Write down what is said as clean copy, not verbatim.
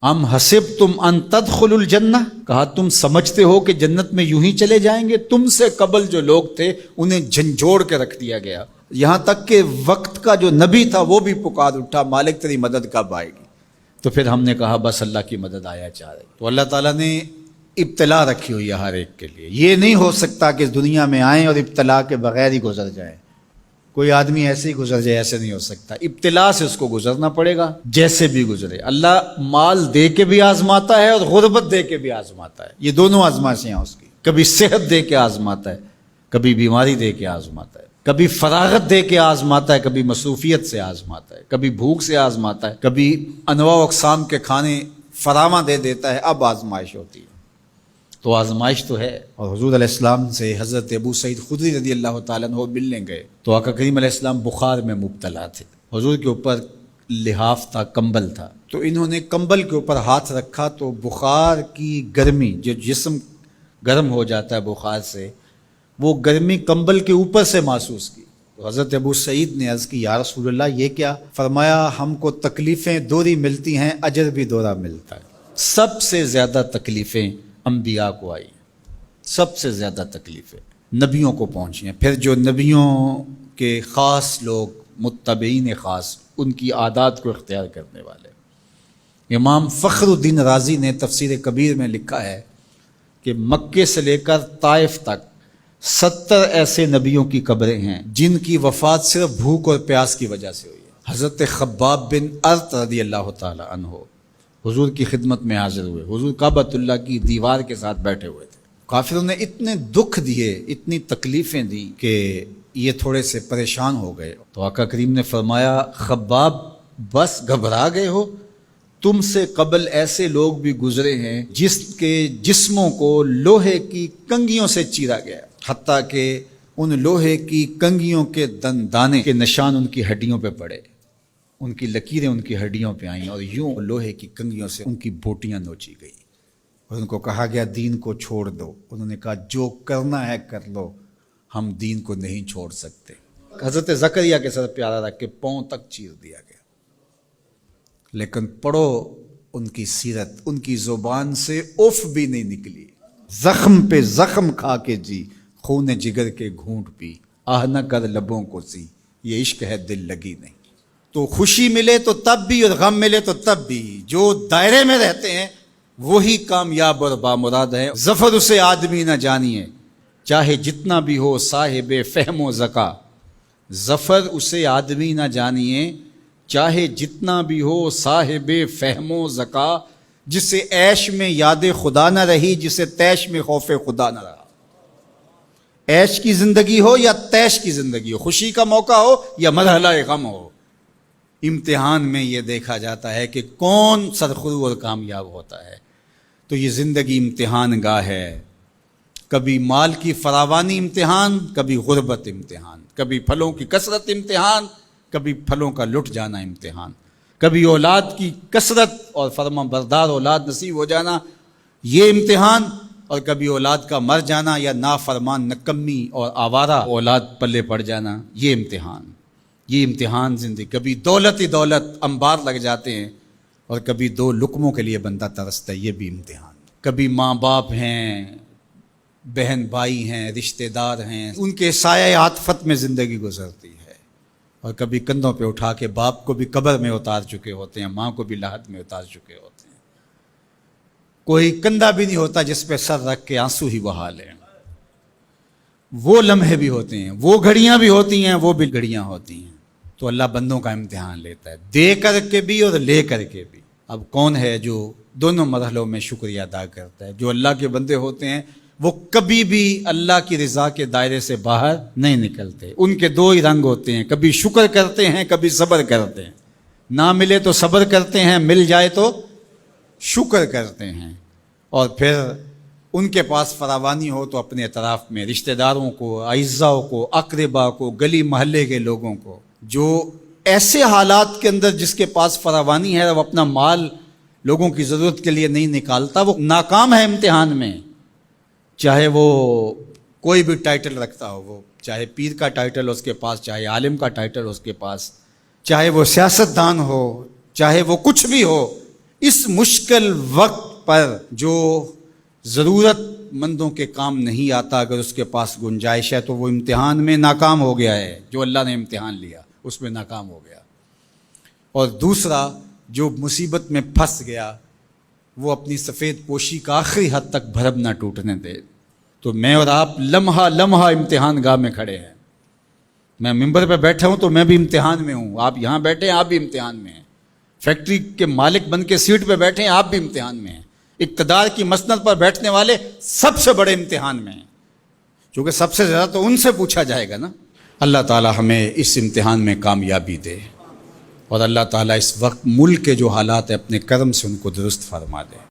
ام حسبتم ان تدخلوا الجنہ، کہا تم سمجھتے ہو کہ جنت میں یوں ہی چلے جائیں گے؟ تم سے قبل جو لوگ تھے انہیں جھنجھوڑ کے رکھ دیا گیا، یہاں تک کہ وقت کا جو نبی تھا وہ بھی پکار اٹھا مالک تیری مدد کب آئے گی؟ تو پھر ہم نے کہا بس اللہ کی مدد آیا چاہ رہی۔ تو اللہ تعالیٰ نے ابتلا رکھی ہوئی ہے ہر ایک کے لیے، یہ نہیں ہو سکتا کہ دنیا میں آئیں اور ابتلا کے بغیر ہی گزر جائیں۔ کوئی آدمی ایسے ہی گزر جائے، ایسے نہیں ہو سکتا، ابتلا سے اس کو گزرنا پڑے گا جیسے بھی گزرے۔ اللہ مال دے کے بھی آزماتا ہے اور غربت دے کے بھی آزماتا ہے، یہ دونوں آزمائشیں ہیں اس کی۔ کبھی صحت دے کے آزماتا ہے، کبھی بیماری دے کے آزماتا ہے، کبھی فراغت دے کے آزماتا ہے، کبھی مصروفیت سے آزماتا ہے، کبھی بھوک سے آزماتا ہے، کبھی انواع و اقسام کے کھانے فراواں دے دیتا ہے۔ اب آزمائش ہوتی ہے، تو آزمائش تو ہے۔ اور حضور علیہ السلام سے حضرت ابو سعید خدری رضی اللہ تعالیٰ عنہ ملنے گئے تو آقا کریم علیہ السلام بخار میں مبتلا تھے، حضور کے اوپر لحاف تھا، کمبل تھا، تو انہوں نے کمبل کے اوپر ہاتھ رکھا تو بخار کی گرمی، جو جسم گرم ہو جاتا ہے بخار سے، وہ گرمی کمبل کے اوپر سے محسوس کی۔ تو حضرت ابو سعید نے عرض کی یا رسول اللہ یہ کیا؟ فرمایا ہم کو تکلیفیں دوہری ملتی ہیں، اجر بھی دوہرا ملتا ہے۔ سب سے زیادہ تکلیفیں انبیاء کو آئی، سب سے زیادہ تکلیفیں نبیوں کو پہنچی ہیں۔ پھر جو نبیوں کے خاص لوگ، متبعین خاص، ان کی عادات کو اختیار کرنے والے۔ امام فخر الدین رازی نے تفسیر کبیر میں لکھا ہے کہ مکے سے لے کر طائف تک 70 ایسے نبیوں کی قبریں ہیں جن کی وفات صرف بھوک اور پیاس کی وجہ سے ہوئی ہے۔ حضرت خباب بن ارت رضی اللہ تعالی عنہ حضور کی خدمت میں حاضر ہوئے، حضور کعبۃ اللہ کی دیوار کے ساتھ بیٹھے ہوئے تھے، کافروں نے اتنے دکھ دیے، اتنی تکلیفیں دی کہ یہ تھوڑے سے پریشان ہو گئے۔ تو آقا کریم نے فرمایا خباب بس گھبرا گئے ہو؟ تم سے قبل ایسے لوگ بھی گزرے ہیں جس کے جسموں کو لوہے کی کنگھیوں سے چیرا گیا، حتیٰ کہ ان لوہے کی کنگھیوں کے دانے کے نشان ان کی ہڈیوں پہ پڑے، ان کی لکیریں ان کی ہڈیوں پہ آئیں، اور یوں لوہے کی کنگھیوں سے ان کی بوٹیاں نوچی گئی، اور ان کو کہا گیا دین کو چھوڑ دو۔ انہوں نے کہا جو کرنا ہے کر لو، ہم دین کو نہیں چھوڑ سکتے۔ حضرت زکریا کے سر پیارا رکھ کے پاؤں تک چیر دیا گیا، لیکن پڑھو ان کی سیرت، ان کی زبان سے اف بھی نہیں نکلی، زخم پہ زخم کھا کے جی، خون جگر کے گھونٹ پی، آہ نہ کر لبوں کو سی، یہ عشق ہے دل لگی نہیں۔ تو خوشی ملے تو تب بھی اور غم ملے تو تب بھی، جو دائرے میں رہتے ہیں وہی کامیاب اور بامراد ہے۔ ظفر اسے آدمی نہ جانیے چاہے جتنا بھی ہو صاحب فہم و ذکا، ظفر اسے آدمی نہ جانیے چاہے جتنا بھی ہو صاحب فہم و ذکا، جسے عیش میں یاد خدا نہ رہی، جسے تیش میں خوف خدا نہ رہا۔ عیش کی زندگی ہو یا تیش کی زندگی ہو، خوشی کا موقع ہو یا مرحلہ غم ہو، امتحان میں یہ دیکھا جاتا ہے کہ کون سرخرو اور کامیاب ہوتا ہے۔ تو یہ زندگی امتحان گاہ ہے، کبھی مال کی فراوانی امتحان، کبھی غربت امتحان، کبھی پھلوں کی کثرت امتحان، کبھی پھلوں کا لٹ جانا امتحان، کبھی اولاد کی کثرت اور فرما بردار اولاد نصیب ہو جانا یہ امتحان، اور کبھی اولاد کا مر جانا یا نافرمان نکمی اور آوارہ اولاد پلے پڑ جانا، یہ امتحان، یہ امتحان زندگی۔ کبھی دولت ہی دولت انبار لگ جاتے ہیں، اور کبھی دو لقموں کے لیے بندہ ترستا ہے، یہ بھی امتحان۔ کبھی ماں باپ ہیں، بہن بھائی ہیں، رشتہ دار ہیں، ان کے سایہ عاطفت میں زندگی گزرتی ہے، اور کبھی کندھوں پہ اٹھا کے باپ کو بھی قبر میں اتار چکے ہوتے ہیں، ماں کو بھی لاحد میں اتار چکے ہوتے ہیں، کوئی کندھا بھی نہیں ہوتا جس پہ سر رکھ کے آنسو ہی بہا لیں۔ وہ لمحے بھی ہوتے ہیں، وہ گھڑیاں بھی ہوتی ہیں، وہ بھی گھڑیاں ہوتی ہیں۔ تو اللہ بندوں کا امتحان لیتا ہے، دے کر کے بھی اور لے کر کے بھی۔ اب کون ہے جو دونوں مرحلوں میں شکریہ ادا کرتا ہے؟ جو اللہ کے بندے ہوتے ہیں وہ کبھی بھی اللہ کی رضا کے دائرے سے باہر نہیں نکلتے۔ ان کے دو ہی رنگ ہوتے ہیں، کبھی شکر کرتے ہیں، کبھی صبر کرتے ہیں۔ نہ ملے تو صبر کرتے ہیں، مل جائے تو شکر کرتے ہیں۔ اور پھر ان کے پاس فراوانی ہو تو اپنے اطراف میں رشتہ داروں کو، اعزاء کو، اقربا کو، گلی محلے کے لوگوں کو، جو ایسے حالات کے اندر جس کے پاس فراوانی ہے وہ اپنا مال لوگوں کی ضرورت کے لیے نہیں نکالتا، وہ ناکام ہے امتحان میں۔ چاہے وہ کوئی بھی ٹائٹل رکھتا ہو، وہ چاہے پیر کا ٹائٹل اس کے پاس، چاہے عالم کا ٹائٹل اس کے پاس، چاہے وہ سیاست دان ہو، چاہے وہ کچھ بھی ہو، اس مشکل وقت پر جو ضرورت مندوں کے کام نہیں آتا، اگر اس کے پاس گنجائش ہے تو وہ امتحان میں ناکام ہو گیا ہے، جو اللہ نے امتحان لیا اس میں ناکام ہو گیا۔ اور دوسرا، جو مصیبت میں پھنس گیا وہ اپنی سفید پوشی کا آخری حد تک بھرم نہ ٹوٹنے دے۔ تو میں اور آپ لمحہ لمحہ امتحان گاہ میں کھڑے ہیں۔ میں ممبر پہ بیٹھا ہوں تو میں بھی امتحان میں ہوں، آپ یہاں بیٹھے ہیں آپ بھی امتحان میں ہیں، فیکٹری کے مالک بن کے سیٹ پہ بیٹھے ہیں آپ بھی امتحان میں ہیں، اقتدار کی مسند پر بیٹھنے والے سب سے بڑے امتحان میں ہیں، کیونکہ سب سے زیادہ تو ان سے پوچھا جائے گا نا۔ اللہ تعالی ہمیں اس امتحان میں کامیابی دے، اور اللہ تعالیٰ اس وقت ملک کے جو حالات ہیں اپنے کرم سے ان کو درست فرما دے۔